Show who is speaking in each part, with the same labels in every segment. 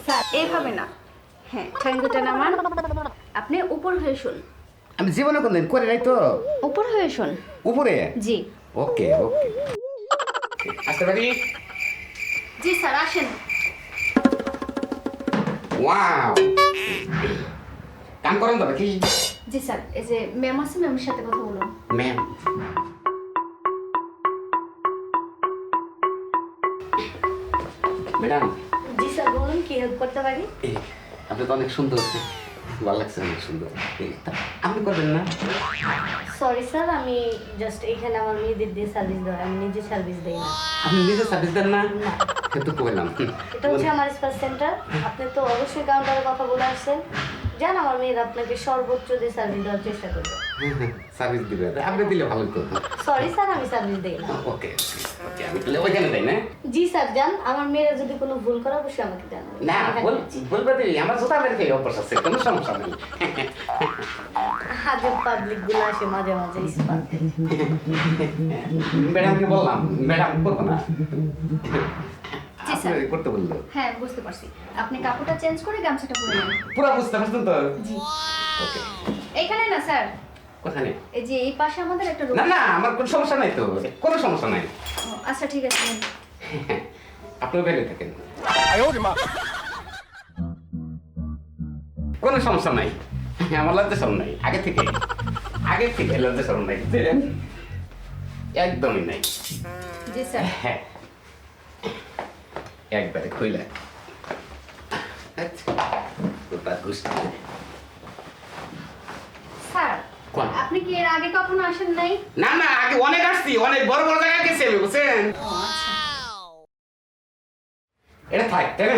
Speaker 1: Sir এইভাবে না। হ্যাঁ, ঠ্যাঙ্গুটা নামান। আপনি উপর হয়ে শুন।
Speaker 2: আমি জীবনে কোনদিন করে নাই তো।
Speaker 1: উপর হয়ে শুন।
Speaker 2: উপরে?
Speaker 1: জি।
Speaker 2: ওকে ওকে। আসতে পারি?
Speaker 1: জি স্যার, আসেন।
Speaker 2: ওয়াও, কাম করেন তো নাকি?
Speaker 1: জি স্যার, এই যে ম্যাম আছে, ম্যামের সাথে কথা বলুন।
Speaker 2: Ma'am, madam.
Speaker 1: জি স্যার, বলুন কি হেল্প করতে পারি?
Speaker 2: আপনি তো অনেক সুন্দর, ভালো লাগছে, অনেক সুন্দর। আপনি করবেন না?
Speaker 3: সরি স্যার, আমি জাস্ট এখানে আমার মেয়েদের দিয়ে সার্ভিস দেওয়া, আমি নিজে সার্ভিস দেই না।
Speaker 2: আপনি নিজে সার্ভিস দেন না?
Speaker 3: না,
Speaker 2: কিন্তু করলাম।
Speaker 3: এটা হচ্ছে আমার স্পা সেন্টার। আপনি তো অবশ্যই কাউন্টারে কথা বলে আসছেন। জান, আমার মেয়েরা আপনাকে সর্বোচ্চ দিয়ে সার্ভিস দেওয়ার চেষ্টা করবে।
Speaker 2: সার্ভিস দিবেন, আপনি দিলে ভালো তো।
Speaker 3: সরি স্যার, আমি সার্ভিস দেই না।
Speaker 2: ওকে ওকে, আমি তাহলে ওইখানে যাই না?
Speaker 3: জি স্যার, জান, আমার মেয়েরা যদি কোনো ভুল করে অবশ্যই আমাকে জানাবেন।
Speaker 2: না,
Speaker 3: আমি এখানে আছি।
Speaker 2: বলবে দিবি, আমার জোতা বের খেয়ে অভ্যাস আছে, কোনো সমস্যা নেই।
Speaker 3: হাজার পাবলিক গুলো আসে মাঝে মাঝে স্পাতে।
Speaker 2: ম্যাডামকে বললাম, ম্যাডাম করবো না।
Speaker 1: জি স্যার।
Speaker 2: আপনি করতে বললো।
Speaker 1: হ্যাঁ, বুঝতে পারছি। আপনি কাপড়টা চেঞ্জ করে গামছাটা পরে নেন।
Speaker 2: পুরো বুঝতে পারছেন তো?
Speaker 1: জি।
Speaker 2: ওকে।
Speaker 1: এইখানে না স্যার,
Speaker 2: কোথায়?
Speaker 1: এই যে এই পাশে আমাদের একটা রুম।
Speaker 2: না না, আমার কোনো সমস্যা নাই তো, কোনো সমস্যা নাই।
Speaker 1: আচ্ছা ঠিক আছে, নিন।
Speaker 2: আপনিও বেরিয়ে থাকেন, কোনো সমস্যা নাই। আমার লজ্জা শরম নাই, আগে থেকে লজ্জা শরম নাই, বুঝলেন? একদমই নাই।
Speaker 1: জি স্যার।
Speaker 2: হ্যাঁ, একবারে খুইলা।
Speaker 1: স্যার,
Speaker 2: কোন?
Speaker 1: আপনি কি এর আগে কখনো আসেন নাই?
Speaker 2: না না, আগে অনেক আসছি, অনেক বড় বড় জায়গায় গেছি আমি, বুঝছেন?
Speaker 1: ও আচ্ছা।
Speaker 2: এটা থাক, তাই না?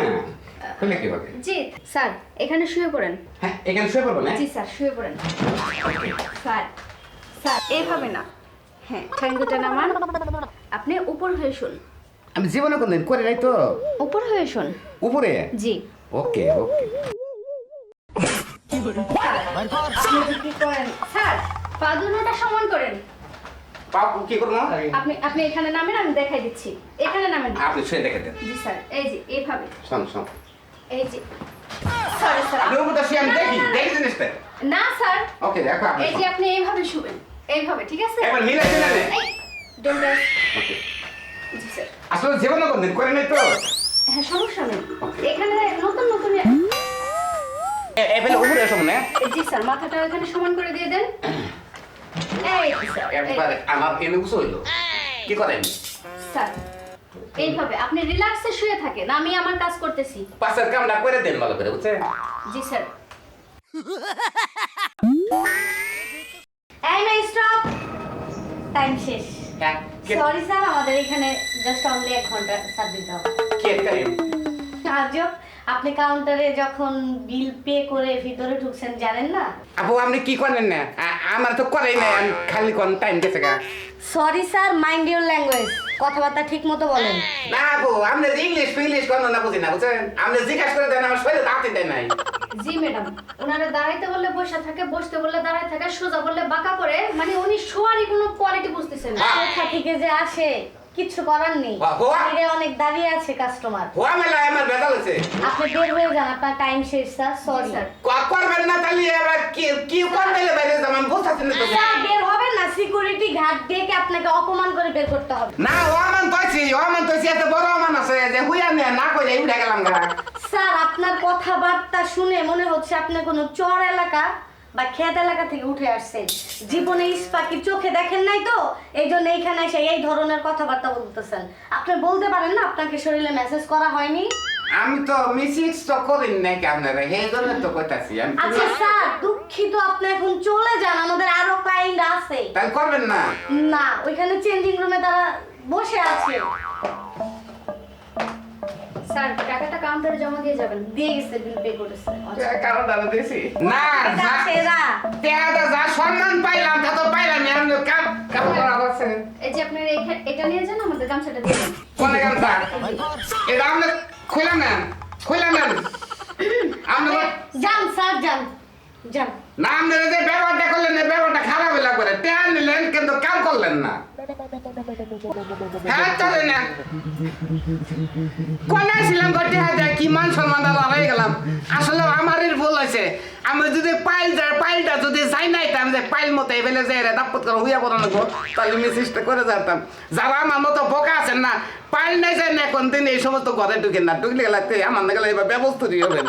Speaker 2: খুলে কি হবে?
Speaker 1: জি স্যার, এখানে শুয়ে পড়েন।
Speaker 2: হ্যাঁ, এখানে শুয়ে পড়বো না?
Speaker 1: জি স্যার, শুয়ে পড়েন। স্যার, স্যার এইভাবে না। হ্যাঁ, ঠ্যাঙ্গুটা নামান। আপনি উপর হয়ে শুন।
Speaker 2: আমি জীবনে কোনদিন করে নাই তো।
Speaker 1: উপর হয়ে শুন।
Speaker 2: উপরে?
Speaker 1: জি।
Speaker 2: ওকে ওকে।
Speaker 1: আপনি কি করেন? স্যার, পা দুটোটা সমান করেন।
Speaker 2: পাপ কি করবো?
Speaker 1: আপনি আপনি এখানে নামেন, আমি দেখাই দিচ্ছি। এখানে নামেন।
Speaker 2: আপনি শুয়ে দেখে দেন।
Speaker 1: জি স্যার, এই যে এইভাবে।
Speaker 2: শোন শোন,
Speaker 1: এই যে। Sorry sir.
Speaker 2: আপনি উপরটা শুয়ে আমি দেখি জিনিসটা।
Speaker 1: না স্যার,
Speaker 2: ওকে, দেখো আপনি।
Speaker 1: এই যে আপনি এইভাবে শুবেন। এইভাবে, ঠিক আছে?
Speaker 2: একবার মিলাইছে না রে?
Speaker 1: এই, don't touch।
Speaker 2: Okay.
Speaker 1: G sir.
Speaker 2: আসলে জীবনে কোনদিন করে নাই তো।
Speaker 1: হ্যাঁ, সমস্যা নেই।
Speaker 2: Okay.
Speaker 1: এখানে নতুন নতুন
Speaker 2: এবেলে উপরে এসো না।
Speaker 1: জি স্যার, মাথাটা এখানে সমান করে দিয়ে দেন। এই তো স্যার,
Speaker 2: একবার আমার এনে বুঝো হইলো। কি করেন?
Speaker 1: স্যার এইভাবে আপনি রিল্যাক্সে শুয়ে থাকেন, আমি আমার কাজ করতেছি।
Speaker 2: পাশের কামটা করে দেন ভালো করে, বুঝছেন?
Speaker 1: জি স্যার। এই না, স্টপ। টাইম শেষ।
Speaker 2: হ্যাঁ,
Speaker 3: সরি স্যার, আমাদের এখানে জাস্ট অনলি 1 ঘন্টা সার্ভিস দাও।
Speaker 2: কে করে?
Speaker 3: আজব, আপনি কাউন্টারে যখন বিল পে করে ভিতরে ঢুকছেন জানেন না?
Speaker 2: আপু আপনি কি করেন না? আমার তো করেই নাই, আমি খালি কোন টাইম গেছে গা।
Speaker 3: Sorry sir, mind your language, কথাবার্তা ঠিক মতো বলেন।
Speaker 2: না আপু, আপনি ইংলিশ কোন না বুঝি না, বুঝছেন? আপনি জিজ্ঞাসা করে দেন, আমার শরীরে দাঁতই দেয় নাই।
Speaker 1: জি ম্যাডাম, ওনারা দাঁড়াইতে বললে বসে থাকে, বসতে বললে দাঁড়ায় থাকে, সোজা বললে বাঁকা করে, মানে উনি শোয়ারই কোনো কোয়ালিটি বুঝতেছেন না।
Speaker 3: কোথা থেকে যে আসে কিচ্ছু করার নেই।
Speaker 2: বাহ, বাহ।
Speaker 3: বাইরে অনেক দাঁড়িয়ে আছে কাস্টমার।
Speaker 2: হওয়া মেলা আমার বেজাল হয়েছে।
Speaker 3: আপনি বের হয়ে যান, আপনার টাইম শেষ স্যার। Sorry
Speaker 1: sir.
Speaker 2: করবেন না তাহলে আবার কি করবেন বাইরে যাবেন বুঝতেছেন না তো।
Speaker 3: স্যার, বের হবেন না, সিকিউরিটি গার্ড ডেকে আপনাকে অপমান করে বের করতে হবে।
Speaker 2: না ওমান তৈছি এত বড় ওমান আছে যে হুইয়া না কইলে উঠে গেলাম গা।
Speaker 3: স্যার, আপনার কথাবার্তা শুনে মনে হচ্ছে আপনি কোনো চর এলাকা বা ক্ষেত এলাকা থেকে উঠে আসছেন। জীবনে ইস্পাকি চোখে দেখেন নাই তো, এই জন্য এইখানে এসে এই ধরনের কথাবার্তা বলতেছেন। আপনি বলতে পারেন না আপনাকে শরীরে মেসেজ করা হয়নি?
Speaker 2: আমি তো মিসিক্স তো করিন নাকি আপনারা, এই জন্য তো কইতাছি আমি।
Speaker 3: আচ্ছা স্যার, দুঃখিত, আপনি এখন চলে যান, আমাদের আরো ক্লায়েন্ট আছে।
Speaker 2: তাই করবেন না।
Speaker 3: না, ওইখানে চেঞ্জিং রুমে তারা বসে আছে।
Speaker 1: স্যার, টাকাটা কাউন্টারে জমা দিয়ে যাবেন।
Speaker 3: দিয়ে গেছে, বিল পে করেছে।
Speaker 2: কারণ দাদা দিছি না যা
Speaker 3: সেরা
Speaker 2: তেয়াটা যা সম্মান পাইলাম তা তো পাইলাম না, আমি কাম করা আছে।
Speaker 1: এই যে আপনার এটা নিয়ে যান, আমাদের গামছাটা দিয়ে দেন।
Speaker 2: কোন গামছা? এটা আপনি খুলে নেন আপনি
Speaker 3: যান স্যার, যান যান।
Speaker 2: না, আপনি যে ব্যবহারটা করলেন এই ব্যবহারটা খারাপ হইলা করে তেয়া নিলেন কিন্তু কাম করলেন না। হ্যাঁ চলে না কোনে ছিলাম গটে হাজার কি মান সম্মানটা লড়াই গেলাম আসলে আমারই ভুল হয়েছে আমি যদি পাইলটা যদি যাই নাইতাম যে পাইল মতো এবেলে যে এরা দাপত করে হইয়া পড়ানো গো তাহলে মেসেজটা করে যেতাম যারা আমার মতো বোকা আছেন না পাইল নাই যায় না কোন দিন এই সমস্ত ঘরে ঢুকেন না ঢুকলে গেলে আমার না গেলে এবার ব্যবস্থা দিয়ে হবেন